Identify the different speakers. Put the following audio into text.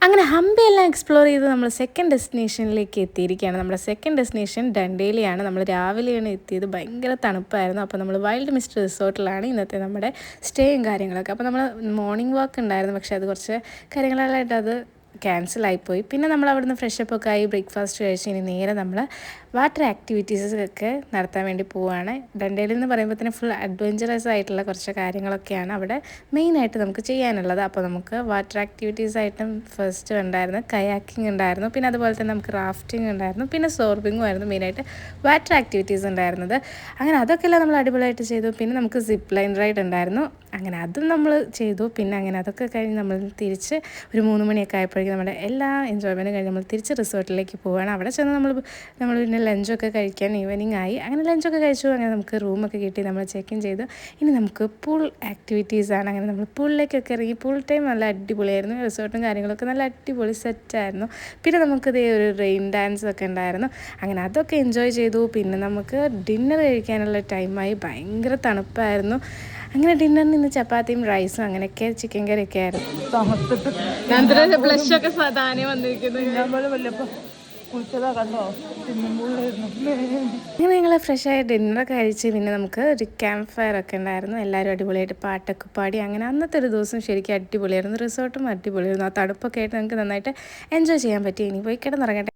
Speaker 1: അങ്ങനെ ഹംപിയെല്ലാം എക്സ്പ്ലോർ ചെയ്ത് നമ്മൾ സെക്കൻഡ് ഡെസ്റ്റിനേഷനിലേക്ക് എത്തിയിരിക്കുകയാണ്. നമ്മുടെ സെക്കൻഡ് ഡെസ്റ്റിനേഷൻ ഡണ്ടേലിയാണ്. നമ്മൾ രാവിലെയാണ് എത്തിയത്. ഭയങ്കര തണുപ്പായിരുന്നു. അപ്പോൾ നമ്മൾ വൈൽഡ് മിസ്റ്റ് റിസോർട്ടിലാണ് ഇന്നത്തെ നമ്മുടെ സ്റ്റേയും കാര്യങ്ങളൊക്കെ. അപ്പോൾ നമ്മൾ മോർണിംഗ് വാക്ക് ഉണ്ടായിരുന്നു, പക്ഷേ അത് കുറച്ച് കാര്യങ്ങളായിട്ട് അത് ക്യാൻസലായിപ്പോയി. പിന്നെ നമ്മൾ അവിടുന്ന് ഫ്രഷപ്പ് ഒക്കെ ആയി ബ്രേക്ക്ഫാസ്റ്റ് കഴിച്ച് ഇനി നേരെ നമ്മൾ വാട്ടർ ആക്ടിവിറ്റീസൊക്കെ നടത്താൻ വേണ്ടി പോവുകയാണ്. ഡണ്ടേലിൽ എന്ന് പറയുമ്പോൾ തന്നെ ഫുൾ അഡ്വഞ്ചറസ് ആയിട്ടുള്ള കുറച്ച് കാര്യങ്ങളൊക്കെയാണ് അവിടെ മെയിനായിട്ട് നമുക്ക് ചെയ്യാനുള്ളത്. അപ്പോൾ നമുക്ക് വാട്ടർ ആക്ടിവിറ്റീസ് ആയിട്ടും ഫസ്റ്റ് ഉണ്ടായിരുന്നു കയാക്കിംഗ് ഉണ്ടായിരുന്നു, പിന്നെ അതുപോലെ തന്നെ നമുക്ക് റാഫ്റ്റിംഗ് ഉണ്ടായിരുന്നു, പിന്നെ സോർബിങ്ങും ആയിരുന്നു മെയിനായിട്ട് വാട്ടർ ആക്ടിവിറ്റീസ് ഉണ്ടായിരുന്നത്. അങ്ങനെ അതൊക്കെയെല്ലാം നമ്മൾ അടിപൊളിയായിട്ട് ചെയ്തു. പിന്നെ നമുക്ക് സിപ്പ് ലൈൻ റൈഡ് ഉണ്ടായിരുന്നു, അങ്ങനെ അതും നമ്മൾ ചെയ്തു. പിന്നെ അങ്ങനെ അതൊക്കെ കഴിഞ്ഞ് നമ്മൾ തിരിച്ച് ഒരു 3 മണിയൊക്കെ ആയപ്പോഴേക്കും നമ്മുടെ എല്ലാ എൻജോയ്മെൻറ്റും കഴിഞ്ഞ് നമ്മൾ തിരിച്ച് റിസോർട്ടിലേക്ക് പോവുകയാണ്. അവിടെ ചെന്ന് നമ്മൾ പിന്നെ ലഞ്ചൊക്കെ കഴിക്കാൻ ഈവനിങ് ആയി. അങ്ങനെ ലഞ്ചൊക്കെ കഴിച്ചു. അങ്ങനെ നമുക്ക് റൂമൊക്കെ കിട്ടി, നമ്മൾ ചെക്ക് ഇൻ ചെയ്തു. ഇനി നമുക്ക് പൂൾ ആക്ടിവിറ്റീസാണ്. അങ്ങനെ നമ്മൾ പൂളിലേക്കൊക്കെ ഇറങ്ങി. പൂൾ ടൈം നല്ല അടിപൊളിയായിരുന്നു. റിസോർട്ടും കാര്യങ്ങളൊക്കെ നല്ല അടിപൊളി സെറ്റായിരുന്നു. പിന്നെ നമുക്കിതേ ഒരു റെയിൻ ഡാൻസ് ഒക്കെ ഉണ്ടായിരുന്നു. അങ്ങനെ അതൊക്കെ എൻജോയ് ചെയ്തു. പിന്നെ നമുക്ക് ഡിന്നർ കഴിക്കാനുള്ള ടൈമായി. ഭയങ്കര തണുപ്പായിരുന്നു. അങ്ങനെ ഡിന്നറിന് ഇന്ന് ചപ്പാത്തിയും റൈസും അങ്ങനെയൊക്കെ ചിക്കൻ കറിയൊക്കെ ആയിരുന്നു. ബ്ലഷൊക്കെ സാധാരണ വന്നിരിക്കുന്നു. അങ്ങനെ ഞങ്ങൾ ഫ്രഷായ ഡിന്നറൊക്കെ കഴിച്ച് പിന്നെ നമുക്ക് ഒരു ക്യാമ്പ് ഫയർ ഒക്കെ ഉണ്ടായിരുന്നു. എല്ലാവരും അടിപൊളിയായിട്ട് പാട്ടൊക്കെ പാടി. അങ്ങനെ അന്നത്തെ ഒരു ദിവസം ശരിക്കും അടിപൊളിയായിരുന്നു. റിസോർട്ടും അടിപൊളിയായിരുന്നു. ആ തണുപ്പൊക്കെ ആയിട്ട് നമുക്ക് നന്നായിട്ട് എൻജോയ് ചെയ്യാൻ പറ്റി. ഇനി പോയി കിടന്നിറങ്ങട്ടെ.